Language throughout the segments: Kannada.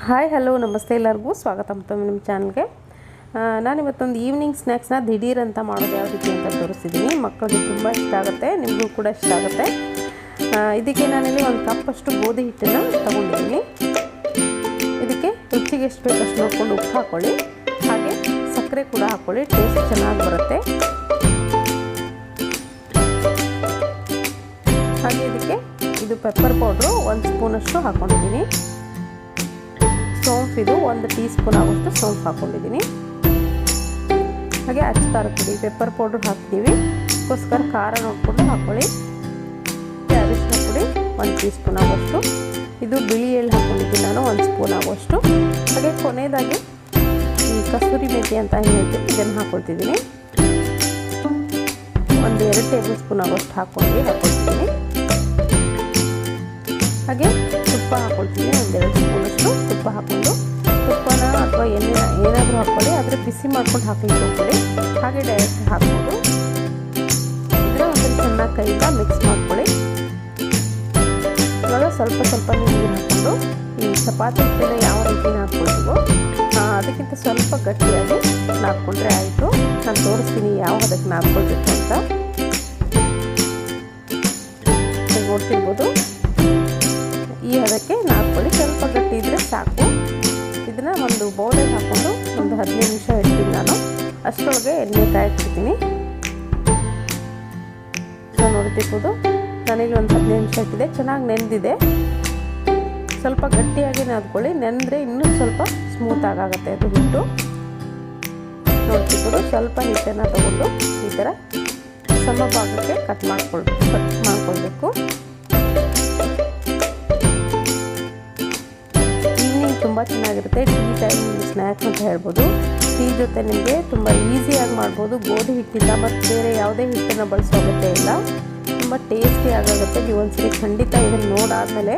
ಹಾಯ್ ಹಲೋ ನಮಸ್ತೆ ಎಲ್ಲರಿಗೂ ಸ್ವಾಗತ ಮತ್ತೊಮ್ಮೆ ನಿಮ್ಮ ಚಾನಲ್ಗೆ. ನಾನಿವತ್ತೊಂದು ಈವ್ನಿಂಗ್ ಸ್ನ್ಯಾಕ್ಸ್ನ ದಿಢೀರ್ ಅಂತ ಮಾಡೋದು ಯಾವ ರೀತಿ ಅಂತ ತೋರಿಸ್ತಿದ್ದೀನಿ. ಮಕ್ಕಳಿಗೆ ತುಂಬ ಇಷ್ಟ ಆಗುತ್ತೆ, ನಿಮಗೂ ಕೂಡ ಇಷ್ಟ ಆಗುತ್ತೆ. ಇದಕ್ಕೆ ನಾನಿಲ್ಲಿ ಒಂದು ಕಪ್ಪಷ್ಟು ಗೋಧಿ ಹಿಟ್ಟನ್ನು ತಗೊಂಡಿದ್ದೀನಿ. ಇದಕ್ಕೆ ರುಚಿಗೆ ಎಷ್ಟು ಬೇಕಷ್ಟು ನೋಡ್ಕೊಂಡು ಉಪ್ಪು ಹಾಕ್ಕೊಳ್ಳಿ, ಹಾಗೆ ಸಕ್ಕರೆ ಕೂಡ ಹಾಕ್ಕೊಳ್ಳಿ, ಟೇಸ್ಟ್ ಚೆನ್ನಾಗಿ ಬರುತ್ತೆ. ಹಾಗೆ ಇದಕ್ಕೆ ಇದು ಪೆಪ್ಪರ್ ಪೌಡ್ರು 1 ಸ್ಪೂನಷ್ಟು ಹಾಕ್ಕೊಂಡಿದ್ದೀನಿ. ಸೋಂಪು ಇದು 1 ಟೀ ಸ್ಪೂನ್ ಆಗೋಷ್ಟು ಸೋಂಪು ಹಾಕ್ಕೊಂಡಿದ್ದೀನಿ. ಹಾಗೆ ಅಚ್ಕಾರ ಪುಡಿ, ಪೆಪ್ಪರ್ ಪೌಡ್ರ್ ಹಾಕ್ತೀವಿ, ಅದಕ್ಕೋಸ್ಕರ ಖಾರ ನೋಡಿಕೊಂಡು ಹಾಕ್ಕೊಳ್ಳಿ. ಅರಿಶಿನ ಪುಡಿ 1 ಟೀ ಸ್ಪೂನ್ ಆಗೋಷ್ಟು, ಇದು ಬಿಳಿ ಎಳ್ಳು ಹಾಕ್ಕೊಂಡಿದ್ದೀನಿ ನಾನು 1 ಸ್ಪೂನ್ ಆಗೋಷ್ಟು. ಹಾಗೆ ಕೊನೆಯದಾಗಿ ಈ ಕಸೂರಿ ಮೆತಿ ಅಂತ ಹೇಳ್ತೀನಿ, ಇದನ್ನು ಹಾಕ್ಕೊಳ್ತಿದ್ದೀನಿ. 1-2 ಟೇಬಲ್ ಸ್ಪೂನ್ ಆಗೋಷ್ಟು ಹಾಕ್ಕೊಳ್ತಿದ್ದೀನಿ. ಹಾಗೆ ತುಪ್ಪ ಹಾಕ್ಕೊಳ್ತೀನಿ, 1-2 ಸ್ಪೂನಷ್ಟು ತುಪ್ಪ ಹಾಕ್ಕೊಂಡು, ತುಪ್ಪನ ಅಥವಾ ಎಣ್ಣೆನ ಏನಾದರೂ ಹಾಕ್ಕೊಳ್ಳಿ, ಆದರೆ ಬಿಸಿ ಮಾಡ್ಕೊಂಡು ಹಾಕಲಿಕ್ಕೆ ಹೋಗ್ಕೊಳ್ಳಿ. ಹಾಗೆ ಡೈರೆಕ್ಟ್ ಹಾಕ್ಬೋದು. ಇದರ ಒಂದು ಚೆನ್ನಾಗಿ ಕೈಯಿಂದ ಮಿಕ್ಸ್ ಮಾಡ್ಕೊಳ್ಳಿ. ಇವಾಗ ಸ್ವಲ್ಪ ನೀರು ಹಾಕ್ಕೊಂಡು ಈ ಚಪಾತಿ ಹಿಟ್ಟನ್ನು ಯಾವ ರೀತಿ ಹಾಕ್ಕೊಳ್ತೀವೋ ಅದಕ್ಕಿಂತ ಸ್ವಲ್ಪ ಗಟ್ಟಿಯಾಗಿ ನಾದ್ಕೊಂಡ್ರೆ ಆಯಿತು. ನಾನು ತೋರಿಸ್ತೀನಿ ಯಾವ ಅದಕ್ಕೆ ನಾದ್ಕೊಳ್ಬೇಕು ಅಂತ. ನೋಡ್ತಿರ್ಬೋದು, ಈ ಹದಕ್ಕೆ ನಾದ್ಕೊಳ್ಳಿ, ಸ್ವಲ್ಪ ಗಟ್ಟಿ ಇದ್ದರೆ ಸಾಕು. ಇದನ್ನು ಒಂದು ಬೌಲಿಗೆ ಹಾಕ್ಕೊಂಡು ಒಂದು 15 ನಿಮಿಷ ಇಡ್ತೀನಿ ನಾನು. ಅಷ್ಟರೊಳಗೆ ಎಣ್ಣೆ ಕಾಯಿಡ್ತೀನಿ. ನೋಡ್ತಿರ್ಬೋದು, ನನಗೆ ಒಂದು 15 ನಿಮಿಷ ಇಟ್ಟಿದೆ, ಚೆನ್ನಾಗಿ ನೆನೆದಿದೆ. ಸ್ವಲ್ಪ ಗಟ್ಟಿಯಾಗಿ ನಾದ್ಕೊಳ್ಳಿ, ನೆನೆದ್ರೆ ಇನ್ನೂ ಸ್ವಲ್ಪ ಸ್ಮೂತಾಗಿ ಆಗುತ್ತೆ ಅದು ಹಿಟ್ಟು. ನೋಡ್ತಿರ್ಬೋದು, ಸ್ವಲ್ಪ ಹಿಟ್ಟನ್ನು ತಗೊಂಡು ಈ ಥರ ಸಮಭಾಗಕ್ಕೆ ಕಟ್ ಮಾಡ್ಕೊಳ್ಬೇಕು. ತುಂಬ ಚೆನ್ನಾಗಿರುತ್ತೆ. ಟೀ ಟೈಮ್ ಸ್ನ್ಯಾಕ್ಸ್ ಅಂತ ಹೇಳ್ಬೋದು. ಟೀ ಜೊತೆ ನಿಮಗೆ ತುಂಬ ಈಸಿಯಾಗಿ ಮಾಡ್ಬೋದು. ಗೋಧಿ ಹಿಟ್ಟಿಲ್ಲ ಮತ್ತು ಬೇರೆ ಯಾವುದೇ ಹಿಟ್ಟನ್ನು ಬಳಸೋಗುತ್ತೆ ಇಲ್ಲ. ತುಂಬ ಟೇಸ್ಟಿ ಆಗುತ್ತೆ. ನೀವು ಒಂದ್ಸರಿ ಖಂಡಿತ ಇದನ್ನು ನೋಡಾದಮೇಲೆ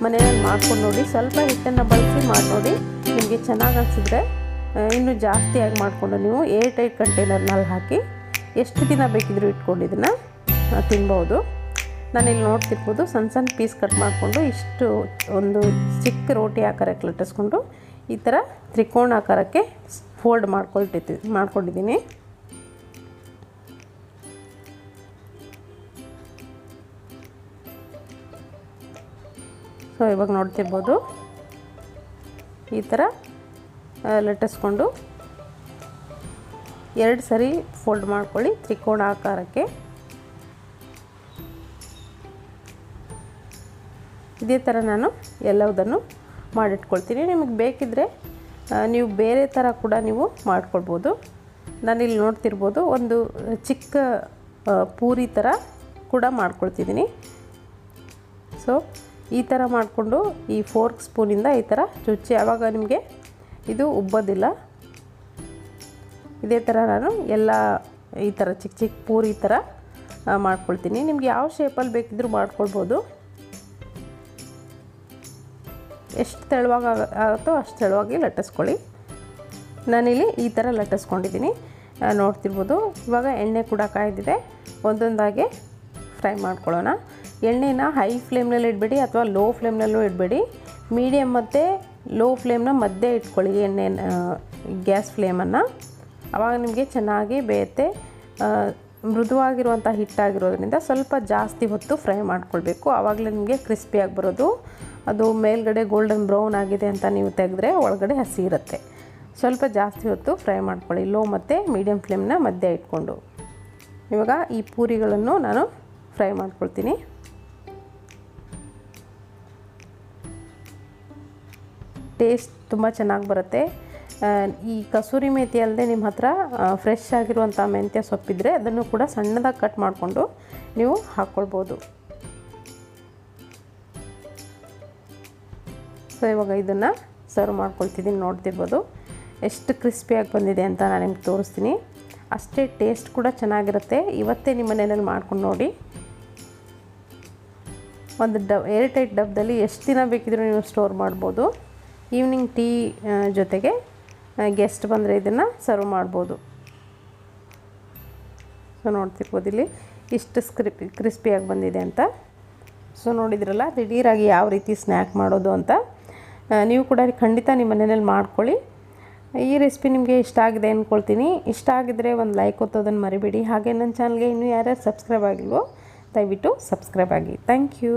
ಮನೆಯಲ್ಲಿ ಮಾಡ್ಕೊಂಡು ನೋಡಿ. ಸ್ವಲ್ಪ ಹಿಟ್ಟನ್ನು ಬಳಸಿ ಮಾಡಿ ನೋಡಿ, ನಿಮಗೆ ಚೆನ್ನಾಗಿ ಅನಿಸಿದ್ರೆ ಇನ್ನೂ ಜಾಸ್ತಿಯಾಗಿ ಮಾಡಿಕೊಂಡು ನೀವು ಏರ್ ಟೈಟ್ ಕಂಟೈನರ್ನಲ್ಲಿ ಹಾಕಿ ಎಷ್ಟು ದಿನ ಬೇಕಿದ್ರೂ ಇಟ್ಕೊಂಡು ಇದನ್ನು ತಿನ್ಬೋದು. ನಾನಿಲ್ಲಿ ನೋಡ್ತಿರ್ಬೋದು, ಸಣ್ಣ ಪೀಸ್ ಕಟ್ ಮಾಡಿಕೊಂಡು ಇಷ್ಟು ಒಂದು ಚಿಕ್ಕ ರೋಟಿ ಆಕಾರಕ್ಕೆ ಲಟ್ಟಿಸ್ಕೊಂಡು ಈ ಥರ ತ್ರಿಕೋಣ ಆಕಾರಕ್ಕೆ ಫೋಲ್ಡ್ ಮಾಡ್ಕೊಂಡಿದ್ದೀನಿ. ಸೊ ಇವಾಗ ನೋಡ್ತಿರ್ಬೋದು, ಈ ಥರ ಲಟ್ಟಿಸ್ಕೊಂಡು 2 ಸರಿ ಫೋಲ್ಡ್ ಮಾಡ್ಕೊಳ್ಳಿ ತ್ರಿಕೋಣ ಆಕಾರಕ್ಕೆ. ಇದೇ ಥರ ನಾನು ಎಲ್ಲದನ್ನು ಮಾಡಿಟ್ಕೊಳ್ತೀನಿ. ನಿಮಗೆ ಬೇಕಿದ್ದರೆ ನೀವು ಬೇರೆ ಥರ ಕೂಡ ನೀವು ಮಾಡ್ಕೊಳ್ಬೋದು. ನಾನಿಲ್ಲಿ ನೋಡ್ತಿರ್ಬೋದು, ಒಂದು ಚಿಕ್ಕ ಪೂರಿ ಥರ ಕೂಡ ಮಾಡ್ಕೊಳ್ತಿದ್ದೀನಿ. ಸೊ ಈ ಥರ ಮಾಡಿಕೊಂಡು ಈ ಫೋರ್ಕ್ ಸ್ಪೂನಿಂದ ಈ ಥರ ಚುಚ್ಚಿ, ಆವಾಗ ನಿಮಗೆ ಇದು ಉಬ್ಬೋದಿಲ್ಲ. ಇದೇ ಥರ ನಾನು ಎಲ್ಲ ಈ ಥರ ಚಿಕ್ಕ ಪೂರಿ ಥರ ಮಾಡ್ಕೊಳ್ತೀನಿ. ನಿಮ್ಗೆ ಯಾವ ಶೇಪಲ್ಲಿ ಬೇಕಿದ್ರೂ ಮಾಡ್ಕೊಳ್ಬೋದು. ಎಷ್ಟು ತೆಳುವಾಗಿ ಆಗುತ್ತೋ ಅಷ್ಟು ತೆಳುವಾಗಿ ಲಟ್ಟಿಸ್ಕೊಳ್ಳಿ. ನಾನಿಲ್ಲಿ ಈ ಥರ ಲಟ್ಟಿಸ್ಕೊಂಡಿದ್ದೀನಿ. ನೋಡ್ತಿರ್ಬೋದು, ಇವಾಗ ಎಣ್ಣೆ ಕೂಡ ಕಾಯ್ದಿದೆ. ಒಂದೊಂದಾಗೆ ಫ್ರೈ ಮಾಡ್ಕೊಳ್ಳೋಣ. ಎಣ್ಣೆನ ಹೈ ಫ್ಲೇಮ್ನಲ್ಲಿ ಇಡಬೇಡಿ ಅಥವಾ ಲೋ ಫ್ಲೇಮ್ನಲ್ಲೂ ಇಡಬೇಡಿ. ಮೀಡಿಯಮ್ ಮತ್ತು ಲೋ ಫ್ಲೇಮ್ನ ಮಧ್ಯೆ ಇಟ್ಕೊಳ್ಳಿ ಗ್ಯಾಸ್ ಫ್ಲೇಮನ್ನು. ಆವಾಗ ನಿಮಗೆ ಚೆನ್ನಾಗಿ ಬೇಯುತ್ತೆ. ಮೃದುವಾಗಿರುವಂಥ ಹಿಟ್ಟಾಗಿರೋದ್ರಿಂದ ಸ್ವಲ್ಪ ಜಾಸ್ತಿ ಹೊತ್ತು ಫ್ರೈ ಮಾಡ್ಕೊಳ್ಬೇಕು. ಆವಾಗಲೇ ನಿಮಗೆ ಕ್ರಿಸ್ಪಿಯಾಗಿ ಬರೋದು. ಅದು ಮೇಲ್ಗಡೆ ಗೋಲ್ಡನ್ ಬ್ರೌನ್ ಆಗಿದೆ ಅಂತ ನೀವು ತೆಗೆದ್ರೆ ಒಳಗಡೆ ಹಸಿ ಇರುತ್ತೆ. ಸ್ವಲ್ಪ ಜಾಸ್ತಿ ಹೊತ್ತು ಫ್ರೈ ಮಾಡ್ಕೊಳ್ಳಿ, ಲೋ ಮತ್ತು ಮೀಡಿಯಮ್ ಫ್ಲೇಮ್ನ ಮಧ್ಯೆ ಇಟ್ಕೊಂಡು. ಇವಾಗ ಈ ಪೂರಿಗಳನ್ನು ನಾನು ಫ್ರೈ ಮಾಡ್ಕೊಳ್ತೀನಿ. ಟೇಸ್ಟ್ ತುಂಬ ಚೆನ್ನಾಗಿ ಬರುತ್ತೆ. ಈ ಕಸೂರಿ ಮೆತಿ ಅಲ್ಲದೆ ನಿಮ್ಮ ಹತ್ರ ಫ್ರೆಶ್ ಆಗಿರುವಂಥ ಮೆಂತ್ಯ ಸೊಪ್ಪಿದ್ರೆ ಅದನ್ನು ಕೂಡ ಸಣ್ಣದಾಗಿ ಕಟ್ ಮಾಡಿಕೊಂಡು ನೀವು ಹಾಕ್ಕೊಳ್ಬೋದು. ಸೊ ಇವಾಗ ಇದನ್ನು ಸರ್ವ್ ಮಾಡ್ಕೊಳ್ತಿದ್ದೀನಿ. ನೋಡ್ತಿರ್ಬೋದು ಎಷ್ಟು ಕ್ರಿಸ್ಪಿಯಾಗಿ ಬಂದಿದೆ ಅಂತ ನಾನು ನಿಮ್ಗೆ ತೋರಿಸ್ತೀನಿ. ಅಷ್ಟೇ ಟೇಸ್ಟ್ ಕೂಡ ಚೆನ್ನಾಗಿರುತ್ತೆ. ಇವತ್ತೇ ನಿಮ್ಮ ಮನೆಯಲ್ಲಿ ಮಾಡ್ಕೊಂಡು ನೋಡಿ. ಒಂದು ಏರ್ ಟೈಟ್ ಡಬ್ದಲ್ಲಿ ಎಷ್ಟು ದಿನ ಬೇಕಿದ್ರೂ ನೀವು ಸ್ಟೋರ್ ಮಾಡ್ಬೋದು. ಈವ್ನಿಂಗ್ ಟೀ ಜೊತೆಗೆ ಗೆಸ್ಟ್ ಬಂದರೆ ಇದನ್ನು ಸರ್ವ್ ಮಾಡ್ಬೋದು. ಸೊ ನೋಡ್ತಿರ್ಬೋದು ಇಲ್ಲಿ ಇಷ್ಟು ಕ್ರಿಸ್ಪಿಯಾಗಿ ಬಂದಿದೆ ಅಂತ. ಸೊ ನೋಡಿದ್ರಲ್ಲ, ದಿಢೀರಾಗಿ ಯಾವ ರೀತಿ ಸ್ನ್ಯಾಕ್ ಮಾಡೋದು ಅಂತ. ನೀವು ಕೂಡ ಖಂಡಿತ ನಿಮ್ಮ ಮನೆಯಲ್ಲಿ ಮಾಡ್ಕೊಳ್ಳಿ. ಈ ರೆಸಿಪಿ ನಿಮಗೆ ಇಷ್ಟ ಆಗಿದೆ ಅಂದ್ಕೊಳ್ತೀನಿ. ಇಷ್ಟ ಆಗಿದ್ದರೆ ಒಂದು ಲೈಕ್ ಒತ್ತೋದನ್ನು ಮರಿಬೇಡಿ. ಹಾಗೆ ನನ್ನ ಚಾನಲ್ಗೆ ಇನ್ನೂ ಯಾರ್ಯಾರು ಸಬ್ಸ್ಕ್ರೈಬ್ ಆಗಿಲ್ವೋ ದಯವಿಟ್ಟು ಸಬ್ಸ್ಕ್ರೈಬ್ ಆಗಿ. Thank you.